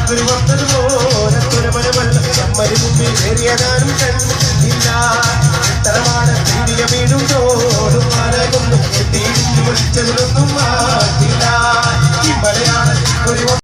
ഒരു വന്നത് പോരത്തുരമനമല്ല അമ്മരി മുമ്പിൽ ഏറിയതാനും കണ്ടില്ല തരമാണ് തിരിയ വീടും തോടും മലകൊണ്ടും തീരിഞ്ഞു വിളിച്ചതിലൊന്നും മാറ്റില്ല ഈ മലയാള ഒരു